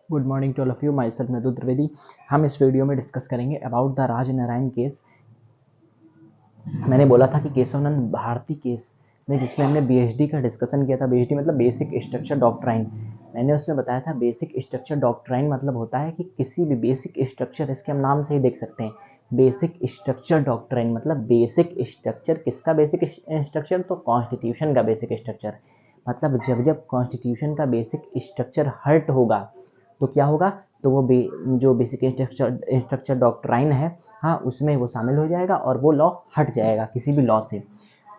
Good morning to all of you. Myself Madhu Trivedi. हम इस video में डिस्कस करेंगे about the Raj Narayan case. मैंने बोला था कि केशवानंद भारती केस में, जिसमें हमने बीएचडी का डिस्कशन किया था। बीएचडी मतलब बेसिक स्ट्रक्चर डॉक्ट्राइन। मैंने उसमें बताया था बेसिक स्ट्रक्चर डॉक्ट्राइन मतलब होता है कि किसी भी बेसिक स्ट्रक्चर, इसके हम नाम से ही देख सकते हैं, बेसिक स्ट्रक्चर डॉक्ट्राइन मतलब बेसिक स्ट्रक्चर। किसका बेसिक स्ट्रक्चर? तो कॉन्स्टिट्यूशन का बेसिक स्ट्रक्चर। मतलब जब जब कॉन्स्टिट्यूशन का बेसिक स्ट्रक्चर हर्ट होगा तो क्या होगा? तो वो जो बेसिक स्ट्रक्चर डॉक्ट्राइन है, हाँ, उसमें वो शामिल हो जाएगा और वो लॉ हट जाएगा किसी भी लॉ से।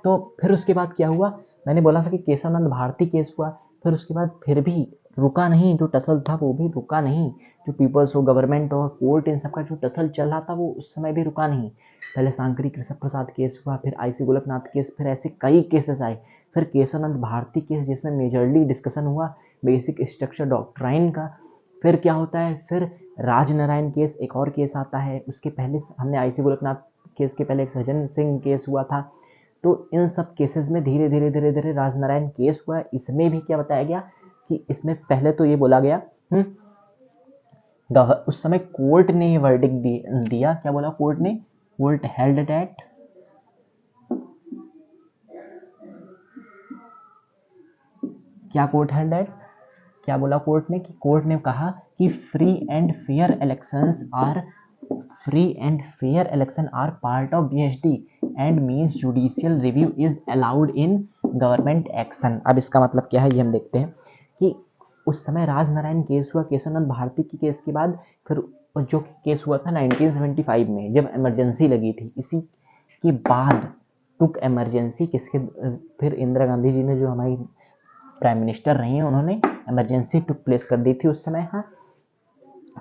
तो फिर उसके बाद क्या हुआ? मैंने बोला था कि केशवानंद भारती केस हुआ। फिर उसके बाद फिर भी रुका नहीं, जो टसल था वो भी रुका नहीं। जो पीपल्स हो, गवर्नमेंट हो, कोर्ट, इन सबका जो टसल चल रहा था वो उस समय भी रुका नहीं। पहले सांकरी कृष्ण प्रसाद केस हुआ, फिर आईसी गोलकनाथ केस, फिर ऐसे कई केसेस आए। फिर केशवानंद भारती केस, जिसमें मेजरली डिस्कशन हुआ बेसिक स्ट्रक्चर डॉक्ट्राइन का। फिर क्या होता है? फिर राजनारायण केस, एक और केस आता है। उसके पहले हमने आईसी गोलकनाथ केस के पहले एक सज्जन सिंह केस हुआ था। तो इन सब केसेस में धीरे धीरे धीरे धीरे राजनारायण केस हुआ। इसमें भी क्या बताया गया कि इसमें पहले तो ये बोला गया, उस समय कोर्ट ने ये वर्डिक्ट दिया। क्या बोला कोर्ट ने? कोर्ट हेल्ड दैट क्या कोर्ट हेल्ड दैट क्या बोला कोर्ट ने? कि कोर्ट ने कहा कि free and fair election are part of BHD and means judicial review is allowed in government action. अब इसका मतलब क्या है ये हम देखते हैं कि उस समय राजनारायण केस हुआ केशवानंद भारती की केस के बाद। फिर जो केस हुआ था 1975 में, जब इमरजेंसी लगी थी। इसी के बाद टुक इमरजेंसी किसके? फिर इंदिरा गांधी जी ने, जो हमारी प्राइम मिनिस्टर रही हैं, उन्होंने इमरजेंसी टुक प्लेस कर दी थी उस समय। हाँ,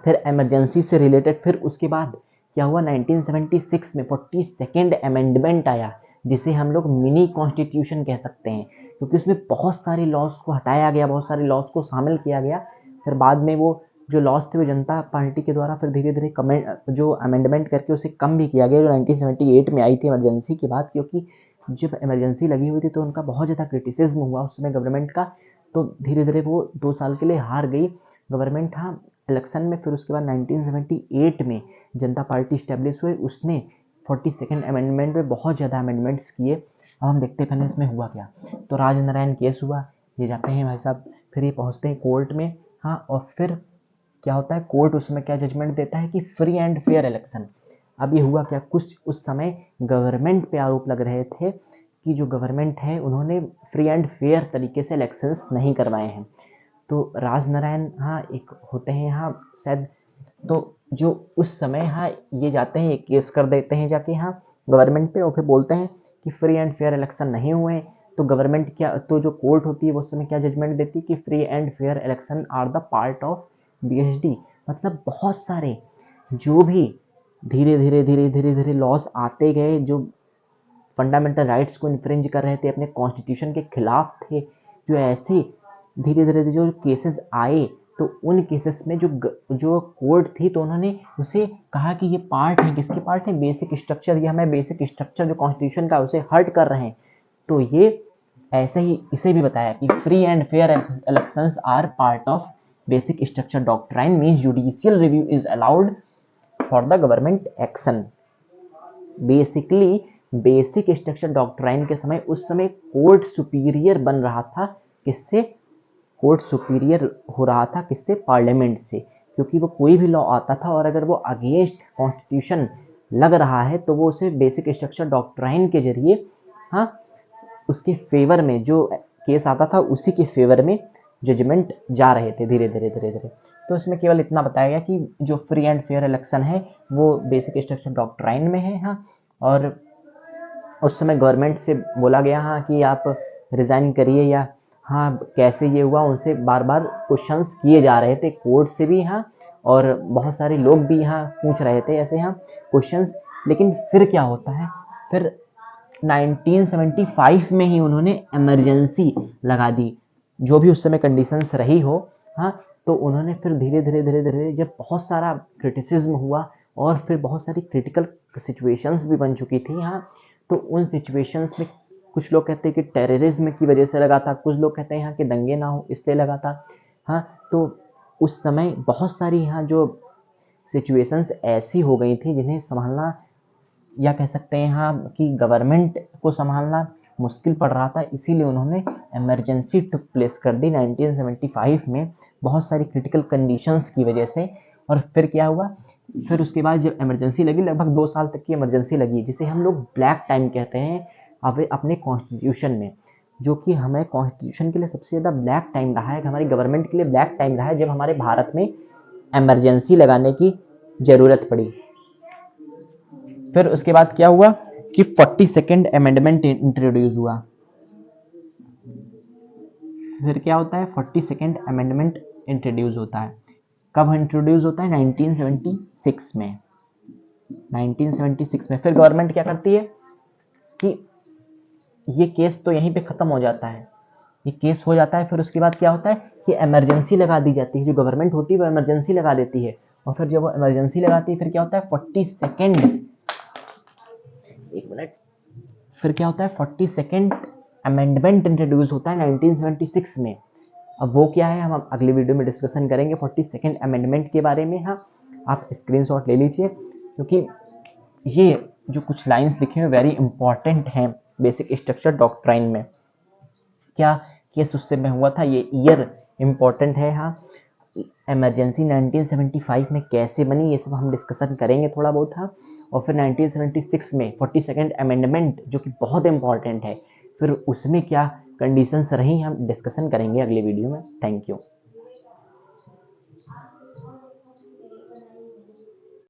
फिर इमरजेंसी से रिलेटेड फिर उसके बाद क्या हुआ? 1976 में 42nd अमेंडमेंट आया, जिसे हम लोग मिनी कॉन्स्टिट्यूशन कह सकते हैं, क्योंकि उसमें बहुत सारे लॉज को हटाया गया, बहुत सारे लॉज को शामिल किया गया। फिर बाद में वो जो लॉज थे वो जनता पार्टी के द्वारा फिर धीरे धीरे जो अमेंडमेंट करके उसे कम भी किया गया, जो 1978 में आई थी इमरजेंसी के बाद। क्योंकि जब इमरजेंसी लगी हुई थी तो उनका बहुत ज़्यादा क्रिटिसिज्म हुआ उस समय गवर्नमेंट का। तो धीरे धीरे वो 2 साल के लिए हार गई गवर्नमेंट, हाँ, इलेक्शन में। फिर उसके बाद 1978 में जनता पार्टी स्टैब्लिश हुई। उसने 42nd अमेंडमेंट में बहुत ज़्यादा अमेंडमेंट्स किए। अब हम देखते हैं पहले इसमें हुआ क्या। तो राजनारायण केस हुआ, ये जाते हैं भाई साहब, फिर ये पहुँचते हैं कोर्ट में। हाँ, और फिर क्या होता है? कोर्ट उसमें क्या जजमेंट देता है कि फ्री एंड फेयर इलेक्शन। अब ये हुआ क्या? कुछ उस समय गवर्नमेंट पे आरोप लग रहे थे कि जो गवर्नमेंट है उन्होंने फ्री एंड फेयर तरीके से इलेक्शंस नहीं करवाए हैं। तो राजनारायण, हाँ, एक होते हैं, हाँ, शायद, तो जो उस समय, हाँ, ये जाते हैं, एक केस कर देते हैं जाके, हाँ, गवर्नमेंट पे, और फिर बोलते हैं कि फ्री एंड फेयर इलेक्शन नहीं हुए हैं। तो गवर्नमेंट क्या, तो जो कोर्ट होती है वो उस समय क्या जजमेंट देती है कि free and fair election are the part of BHD. मतलब बहुत सारे जो भी धीरे धीरे धीरे धीरे धीरे लॉस आते गए, जो फंडामेंटल राइट्स को इन्फ्रिंज कर रहे थे, अपने कॉन्स्टिट्यूशन के खिलाफ थे, जो ऐसे धीरे धीरे जो केसेस आए, तो उन केसेस में जो कोर्ट थी, तो उन्होंने उसे कहा कि ये पार्ट है, किसके पार्ट है? Basic structure. ये हमें बेसिक स्ट्रक्चर जो कॉन्स्टिट्यूशन का उसे हर्ट कर रहे हैं। तो ये ऐसे ही इसे भी बताया कि free and fair elections are part of basic structure doctrine means judicial review is allowed for the government action. Basically basic structure doctrine के समय, उस समय कोर्ट सुपीरियर बन रहा था। किससे? कोर्ट सुपीरियर हो रहा था किससे? पार्लियामेंट से। क्योंकि वो कोई भी लॉ आता था और अगर वो अगेंस्ट कॉन्स्टिट्यूशन लग रहा है तो वो उसे बेसिक स्ट्रक्चर डॉक्ट्राइन के जरिए, हाँ, उसके फेवर में जो केस आता था उसी के फेवर में जजमेंट जा रहे थे धीरे धीरे धीरे धीरे। तो इसमें केवल इतना बताया गया कि जो फ्री एंड फेयर इलेक्शन है वो बेसिक स्ट्रक्चर डॉक्ट्राइन में है, हाँ। और उस समय गवर्नमेंट से बोला गया, हाँ, कि आप रिज़ाइन करिए, या हाँ, कैसे ये हुआ, उनसे बार बार क्वेश्चंस किए जा रहे थे कोर्ट से भी, हाँ, और बहुत सारे लोग भी यहाँ पूछ रहे थे ऐसे, हाँ, क्वेश्चंस। लेकिन फिर क्या होता है? फिर 1975 में ही उन्होंने इमरजेंसी लगा दी, जो भी उस समय कंडीशंस रही हो, हाँ। तो उन्होंने फिर धीरे धीरे धीरे धीरे, जब बहुत सारा क्रिटिसिज्म हुआ और फिर बहुत सारी क्रिटिकल सिचुएशंस भी बन चुकी थी, हाँ, तो उन सिचुएशंस में कुछ लोग कहते हैं कि टेररिज्म की वजह से लगा था, कुछ लोग कहते हैं यहाँ कि दंगे ना हो इसलिए लगा था, हाँ। तो उस समय बहुत सारी यहाँ जो सिचुएशंस ऐसी हो गई थी जिन्हें संभालना, या कह सकते हैं यहाँ कि गवर्नमेंट को संभालना मुश्किल पड़ रहा था, इसीलिए उन्होंने इमरजेंसी टुक प्लेस कर दी 1975 में, बहुत सारी क्रिटिकल कंडीशंस की वजह से। और फिर क्या हुआ, फिर उसके बाद जब इमरजेंसी लगी, लगभग 2 साल तक की इमरजेंसी लगी, जिसे हम लोग ब्लैक टाइम कहते हैं अपने कॉन्स्टिट्यूशन में, जो कि हमें कॉन्स्टिट्यूशन के लिए सबसे ज़्यादा ब्लैक टाइम रहा है, हमारी गवर्नमेंट के लिए ब्लैक टाइम रहा है, जब हमारे भारत में इमरजेंसी लगाने की ज़रूरत पड़ी। फिर उसके बाद क्या हुआ कि 42nd अमेंडमेंट इंट्रोड्यूस हुआ। फिर क्या होता है, 42nd अमेंडमेंट इंट्रोड्यूस होता है। कब इंट्रोड्यूस होता है, 1976 में। 1976 में फिर गवर्नमेंट क्या करती है कि ये केस तो यहीं पे ख़त्म हो जाता है, ये केस हो जाता है। फिर उसके बाद क्या होता है कि इमरजेंसी लगा दी जाती है, जो गवर्नमेंट होती है वो इमरजेंसी लगा देती है। और फिर जब वो इमरजेंसी लगाती है, फिर क्या होता है, 42nd, एक मिनट, फिर क्या होता है, 42nd अमेंडमेंट इंट्रोड्यूस होता है 1976 में। अब वो क्या है, हम अगली वीडियो में डिस्कशन करेंगे 42nd अमेंडमेंट के बारे में। हाँ, आप स्क्रीनशॉट ले लीजिए, क्योंकि ये जो कुछ लाइंस लिखे हुए वेरी इंपॉर्टेंट हैं बेसिक स्ट्रक्चर डॉक्ट्राइन में। क्या केस उससे में हुआ था, ये ईयर इंपॉर्टेंट है। हाँ, इमरजेंसी 1975 में कैसे बनी, ये सब हम डिस्कशन करेंगे थोड़ा बहुत। हाँ, और फिर 1976 में 42nd अमेंडमेंट, जो कि बहुत इंपॉर्टेंट है, फिर उसमें क्या कंडीशंस रही हम डिस्कशन करेंगे अगले वीडियो में। Thank you.